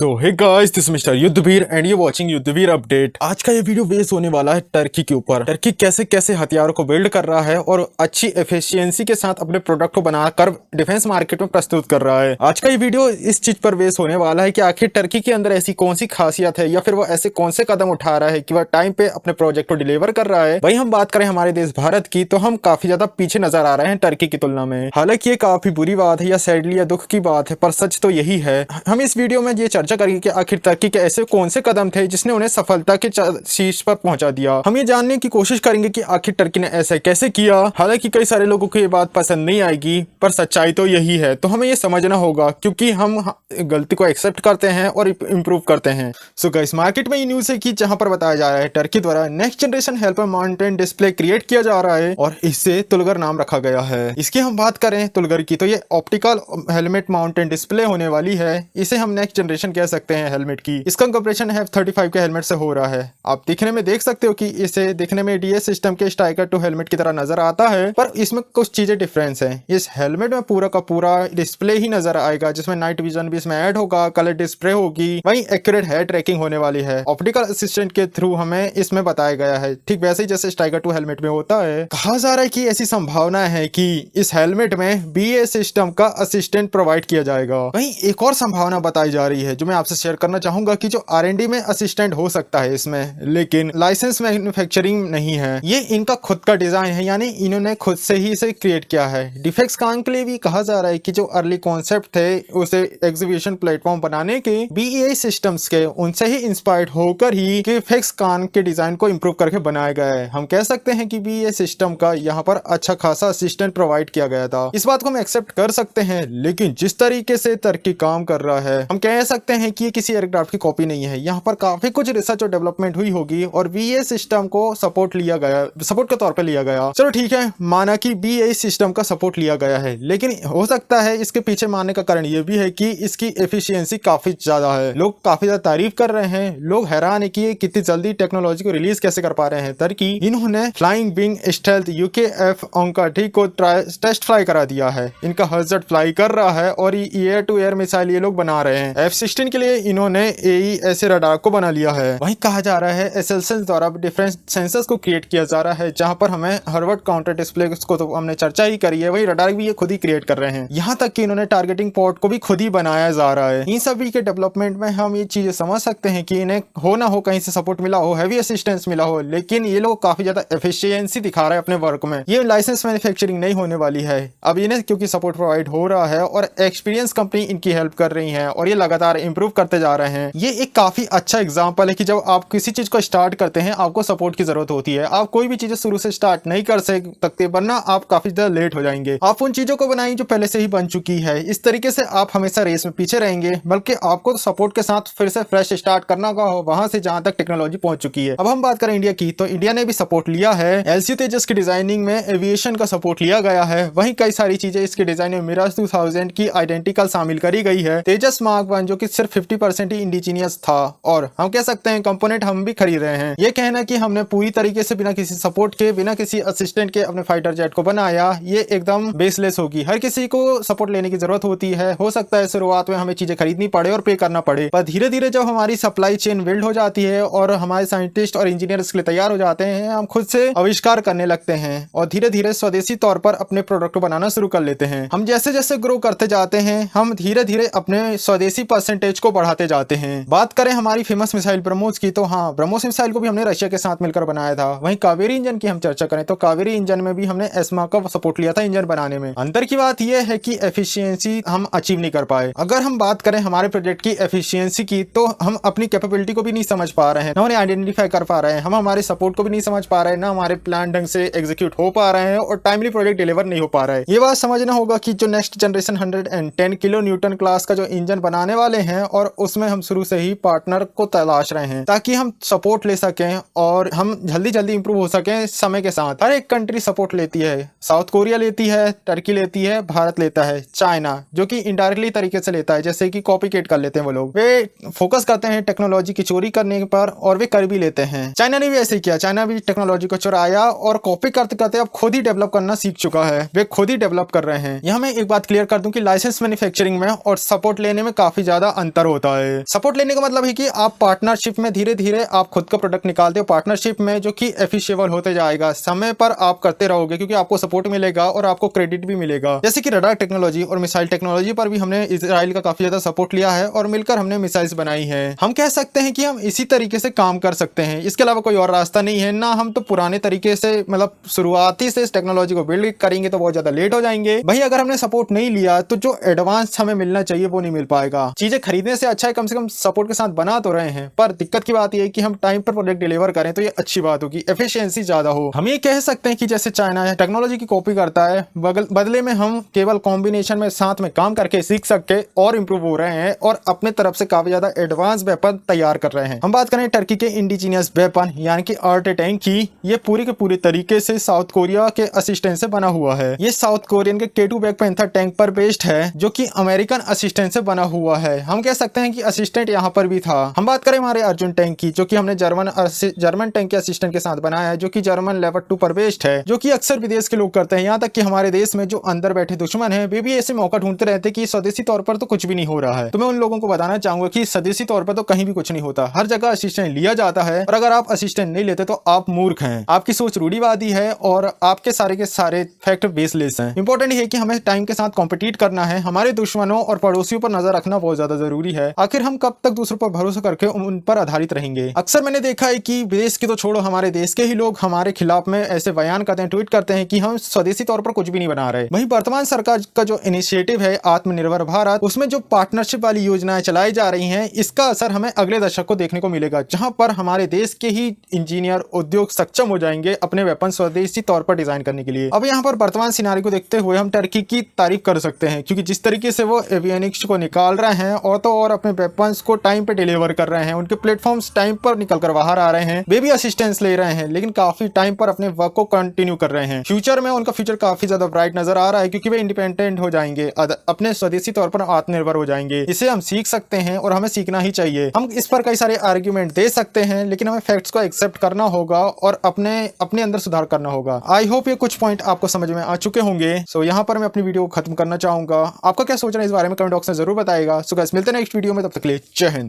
तो hey guys, this mister Yudhveer and you watching Yudhveer update. आज का ये वीडियो बेस होने वाला है टर्की के ऊपर। टर्की कैसे कैसे हथियारों को बिल्ड कर रहा है और अच्छी एफिशिएंसी के साथ अपने प्रोडक्ट को बनाकर डिफेंस मार्केट में प्रस्तुत कर रहा है। आज का ये वीडियो इस चीज पर बेस होने वाला है कि आखिर टर्की के अंदर ऐसी कौन सी खासियत है या फिर वो ऐसे कौन से कदम उठा रहा है कि वह टाइम पे अपने प्रोजेक्ट को डिलीवर कर रहा है। वही हम बात करें हमारे देश भारत की, तो हम काफी ज्यादा पीछे नजर आ रहे हैं टर्की की तुलना में। हालांकि ये काफी बुरी बात है या सैडली या दुख की बात है, पर सच तो यही है। हम इस वीडियो में ये चर्चा करेंगे कि आखिर टर्की के ऐसे कौन से कदम थे जिसने उन्हें सफलता के शीर्ष पर पहुंचा दिया। हम ये जानने की कोशिश करेंगे कि आखिर टर्की ने ऐसा कैसे किया। हालांकि कई सारे लोगों को ये बात पसंद नहीं आएगी, पर सच्चाई तो यही है। तो हमें ये समझना होगा, क्योंकि हम गलती को एक्सेप्ट करते हैं और इम्प्रूव करते हैं। सो गाइस, मार्केट में ये न्यूज है कि जहां पर बताया जा रहा है टर्की द्वारा next generation helper mountain display create किया जा रहा है और इससे तुलगर नाम रखा गया है। इसकी हम बात करें तुलगर की, तो ये ऑप्टिकल हेलमेट माउंटेन डिस्प्ले होने वाली है। इसे हम नेक्स्ट जनरेशन कह सकते हैं हेलमेट की। इसका कंपैरिजन F-35 के हेलमेट से हो रहा है। आप दिखने में देख सकते हो कि इसे दिखने में डीएस सिस्टम के स्ट्राइकर 2 हेलमेट की तरह नजर आता है, पर इसमें कुछ चीजें डिफरेंस है। इस हेलमेट में पूरा का पूरा डिस्प्ले ही नजर आएगा, जिसमें नाइट विजन भी इसमें ऐड होगा, कलर डिस्प्ले होगी, वहीं एक्यूरेट हेड ट्रैकिंग होने वाली है। ऑप्टिकल असिस्टेंट के थ्रू हमें इसमें बताया गया है, ठीक वैसे ही जैसे स्ट्राइकर 2 हेलमेट में होता है। कहा जा रहा है कि ऐसी संभावना है कि इस हेलमेट में BA सिस्टम का असिस्टेंट प्रोवाइड किया जाएगा। वहीं एक और संभावना बताई जा रही है जो मैं आपसे शेयर करना चाहूंगा कि जो R&D में असिस्टेंट हो सकता है इसमें, लेकिन लाइसेंस मैन्युफैक्चरिंग नहीं है। ये इनका खुद का डिजाइन है, यानी इन्होंने खुद से ही इसे क्रिएट किया है। डिफेक्स कान के लिए भी कहा जा रहा है कि जो अर्ली कॉन्सेप्ट थे उसे एग्जीबिशन प्लेटफॉर्म बनाने के BAE सिस्टम्स के, उनसे ही इंस्पायर्ड होकर ही डिफेक्स कान के डिजाइन को इंप्रूव करके बनाया गया है। हम कह सकते हैं कि BAE सिस्टम का यहाँ पर अच्छा खासा असिस्टेंट प्रोवाइड किया गया था। इस बात को हम एक्सेप्ट कर सकते हैं, लेकिन जिस तरीके से टर्की काम कर रहा है, हम कह सकते हैं कि ये किसी एयरक्राफ्ट की कॉपी नहीं है। यहाँ पर काफी कुछ रिसर्च और डेवलपमेंट हुई होगी और BAE सिस्टम को सपोर्ट के तौर पे लिया गया। चलो ठीक है, माना कि BAE सिस्टम का सपोर्ट लिया गया है, लेकिन हो सकता है इसके पीछे मानने का कारण ये भी है कि इसकी एफिशिएंसी काफी ज्यादा है। लोग काफी ज्यादा तारीफ कर रहे हैं। लोग हैरान है कि ये कितनी जल्दी टेक्नोलॉजी को रिलीज कैसे कर पा रहे हैं। टर्की इन्होंने फ्लाइंग विंग स्टेल्थ UKF ओंकाठी को टेस्ट फ्लाई करा दिया है। इनका हजर्ड फ्लाई कर रहा है और एयर टू एयर मिसाइल ये लोग बना रहे हैं। F-16 के लिए इन्होंने AESA रडार को बना लिया है। वहीं कहा जा रहा है SLCL द्वारा डिफरेंट सेंसर्स को क्रिएट किया जा रहा है, जहां पर हमें हार्वर्ड काउंटर डिस्प्ले को तो हमने चर्चा ही करी है, वही रडार भी ये खुद ही क्रिएट कर रहे हैं। यहाँ तक कि इन्होंने टारगेटिंग पोर्ट को भी खुद ही बनाया जा रहा है। इन सभी के डेवलपमेंट में हम ये चीजें समझ सकते हैं कि इन्हें हो ना हो कहीं से सपोर्ट मिला हो, हैवी असिस्टेंस मिला हो, लेकिन ये लोग काफी ज्यादा एफिशिएंसी दिखा रहे हैं अपने वर्क में। ये लाइसेंस मैन्युफैक्चरिंग नहीं होने वाली है। अब इन्हें क्योंकि सपोर्ट प्रोवाइड हो रहा है और एक्सपीरियंस कंपनी इनकी हेल्प कर रही है और ये लगातार इंप्रूव करते जा रहे हैं। ये एक काफी अच्छा एग्जांपल है कि जब आप किसी चीज को स्टार्ट करते हैं, आपको सपोर्ट की जरूरत होती है। आप कोई भी चीजें शुरू से स्टार्ट नहीं कर सकते, वरना आप काफी ज्यादा लेट हो जाएंगे। आप उन चीजों को बनाएंगे जो पहले से ही बन चुकी है। इस तरीके से आप हमेशा रेस में पीछे रहेंगे, बल्कि आपको सपोर्ट के साथ फिर से फ्रेश स्टार्ट करना होगा वहां से जहां तक टेक्नोलॉजी पहुंच चुकी है। अब हम बात करें इंडिया की, तो इंडिया ने भी सपोर्ट लिया है। LCU तेजस की डिजाइनिंग में एविएशन का सपोर्ट लिया गया है। वहीं कई सारी चीजें इसके डिजाइन में मिराज 2000 की आइडेंटिकल शामिल करी गई है। तेजस मार्क 1 जो कि सिर्फ 50% ही इंडिजीनियस था, और हम कह सकते हैं कंपोनेंट हम भी खरीद रहे हैं। ये कहना कि हमने पूरी तरीके से बिना किसी सपोर्ट के, बिना किसी असिस्टेंट के अपने फाइटर जेट को बनाया, ये एकदम बेसलेस होगी। हर किसी को सपोर्ट लेने की जरूरत होती है। हो सकता है शुरुआत में हमें चीजें खरीदनी पड़े और पे करना पड़े, पर धीरे धीरे जब हमारी सप्लाई चेन बिल्ड हो जाती है और हमारे साइंटिस्ट और इंजीनियर इसके लिए तैयार हो जाते हैं, हम खुद से आविष्कार करने लगते हैं और धीरे धीरे स्वदेशी तौर पर अपने प्रोडक्ट को बनाना शुरू कर लेते हैं। हम जैसे जैसे ग्रो करते जाते हैं, हम धीरे धीरे अपने स्वदेशी परसेंटेज को बढ़ाते जाते हैं। बात करें हमारी फेमस मिसाइल ब्रह्मोस की, तो हाँ, ब्रह्मोस मिसाइल को भी हमने रशिया के साथ मिलकर बनाया था। वहीं कावेरी इंजन की हम चर्चा करें तो कावेरी इंजन में भी हमने एस्मा का सपोर्ट लिया था इंजन बनाने में। अंदर की बात यह है कि एफिशिएंसी हम अचीव नहीं कर पाए। अगर हम बात करें हमारे प्रोजेक्ट की एफिशिएंसी की, तो हम अपनी कैपेबिलिटी को भी नहीं समझ पा रहे हैं, ना उन्हें आइडेंटिफाई कर पा रहे हैं। हम हमारे सपोर्ट को भी नहीं समझ पा रहे हैं, ना हमारे प्लान ढंग से एग्जीक्यूट हो पा रहे हैं और टाइमली प्रोजेक्ट डिलीवर नहीं हो पा रहा है। ये बात समझना होगा कि जो next generation 110 kilo Newton class का जो इंजन बनाने वाले हैं, और उसमें हम शुरू से ही पार्टनर को तलाश रहे हैं ताकि हम सपोर्ट ले सकें और हम जल्दी जल्दी इंप्रूव हो सकें समय के साथ। हर एक कंट्री सपोर्ट लेती है। साउथ कोरिया लेती है, टर्की लेती है, भारत लेता है, चाइना जो कि इनडायरेक्टली तरीके से लेता है, जैसे कि कॉपीकेट कर लेते हैं। वो लोग वे फोकस करते हैं टेक्नोलॉजी की चोरी करने पर और वे कर भी लेते हैं। चाइना ने भी ऐसे ही किया। चाइना भी टेक्नोलॉजी को चुराया और कॉपी करते करते अब खुद ही डेवलप करना सीख चुका है। वे खुद ही डेवलप कर रहे हैं। यहाँ मैं एक बात क्लियर कर दूं कि लाइसेंस मैन्युफैक्चरिंग में और सपोर्ट लेने में काफी ज्यादा अंतर होता है। सपोर्ट लेने का मतलब है कि आप पार्टनरशिप में धीरे धीरे आप खुद का प्रोडक्ट निकालते हो पार्टनरशिप में, जो कि एफिशिएबल होते जाएगा। समय पर आप करते रहोगे क्योंकि आपको सपोर्ट मिलेगा और आपको क्रेडिट भी मिलेगा। जैसे कि रडार टेक्नोलॉजी और मिसाइल टेक्नोलॉजी पर भी हमने इजराइल का काफी ज्यादा सपोर्ट लिया है और मिलकर हमने मिसाइल्स बनाई है। हम कह सकते हैं कि हम इसी तरीके से काम कर सकते हैं, इसके अलावा कोई और रास्ता नहीं है। ना हम तो पुराने तरीके से मतलब शुरुआती से इस टेक्नोलॉजी को बिल्ड करेंगे तो बहुत ज्यादा लेट हो जाएंगे। वही अगर हमने सपोर्ट नहीं लिया तो जो एडवांस हमें मिलना चाहिए वो नहीं मिल पाएगा। चीजें खरीदने से अच्छा है कम से कम सपोर्ट के साथ बना तो रहे हैं, पर दिक्कत की बात यह है कि हम टाइम पर प्रोडक्ट डिलीवर करें तो ये अच्छी बात होगी, एफिशिएंसी ज्यादा हो। हम ये कह सकते हैं कि जैसे चाइना है टेक्नोलॉजी की कॉपी करता है, बदले में हम केवल कॉम्बिनेशन में साथ में काम करके सीख सके और इंप्रूव हो रहे हैं और अपने तरफ से काफी ज्यादा एडवांस वेपन तैयार कर रहे हैं। हम बात करें टर्की के इंडिजीनियस वेपन यानी कि आर्ट टैंक की, ये पूरी के पूरी तरीके से साउथ कोरिया के असिस्टेंस से बना हुआ है। ये साउथ कोरियन के K2 बैक पैंथर टैंक पर बेस्ड है, जो कि अमेरिकन असिस्टेंट से बना हुआ है। हम कह सकते हैं कि असिस्टेंट यहाँ पर भी था। हम बात करें हमारे अर्जुन टैंक की, जो कि हमने जर्मन टैंक के असिस्टेंट के साथ बनाया है, जो कि जर्मन लेवल 2 पर बेस्ड है, जो कि अक्सर विदेश के लोग करते हैं। यहाँ तक कि हमारे देश में जो अंदर बैठे दुश्मन है वे भी ऐसे मौका ढूंढते रहते हैं कि स्वदेशी तौर पर तो कुछ भी नहीं हो रहा है। तो मैं उन लोगों को बताना चाहूंगा कि स्वदेशी तौर पर तो कहीं भी कुछ नहीं होता, हर जगह असिस्टेंट लिया जाता है और अगर आप असिस्टेंट नहीं लेते तो आप मूर्ख हैं, आपकी सोच रूढ़िवादी है और आपके सारे के सारे फैक्ट बेसलेस हैं। इंपॉर्टेंट है कि हमें टाइम के साथ कॉम्पिटिट करना है, हमारे दुश्मनों और पड़ोसियों पर नजर रखना बहुत ज्यादा जरूरी है। आखिर हम कब तक दूसरों पर भरोसा करके उन पर आधारित रहेंगे। अक्सर मैंने देखा है कि विदेश की तो छोड़ो, हमारे देश के ही लोग हमारे खिलाफ में ऐसे बयान करते हैं, ट्वीट करते हैं कि हम स्वदेशी तौर पर कुछ भी नहीं बना रहे। वहीं वर्तमान सरकार का जो इनिशिएटिव है आत्मनिर्भर भारत, उसमें जो पार्टनरशिप वाली योजनाएं चलाई जा रही हैं, इसका असर हमें अगले दशक को देखने को मिलेगा, जहां पर हमारे देश के ही इंजीनियर उद्योग सक्षम हो जाएंगे अपने वेपन स्वदेशी तौर पर डिजाइन करने के लिए। अब यहाँ पर वर्तमान सिनारी को देखते हुए हम टर्की की तारीफ कर सकते हैं, क्योंकि जिस तरीके से वो एवियोनिक्स को निकाल रहे हैं और तो और अपने वेपन्स को टाइम पे डिलीवर कर रहे हैं, उनके प्लेटफॉर्म्स टाइम पर निकल कर बाहर आ रहे हैं, वे भी असिस्टेंस ले रहे हैं लेकिन काफी टाइम पर अपने वर्क को कंटिन्यू कर रहे हैं। फ्यूचर में उनका फ्यूचर काफी ज्यादा ब्राइट नजर आ रहा है, क्योंकि वे इंडिपेंडेंट हो जाएंगे, अपने स्वदेशी तौर पर आत्मनिर्भर हो जाएंगे। इसे हम सीख सकते हैं और हमें सीखना ही चाहिए। हम इस पर कई सारे आर्ग्यूमेंट दे सकते हैं, लेकिन हमें फैक्ट्स को एक्सेप्ट करना होगा और अपने अंदर सुधार करना होगा। आई होप ये कुछ पॉइंट आपको समझ में आ चुके होंगे। सो यहाँ पर मैं अपनी वीडियो को खत्म करना चाहूंगा। आपका क्या सोचना है इस बारे में कमेंट बॉक्स में जरूर बताएगा। सो गाइस मिलते हैं नेक्स्ट वीडियो में, तब तक के लिए जय हिंद।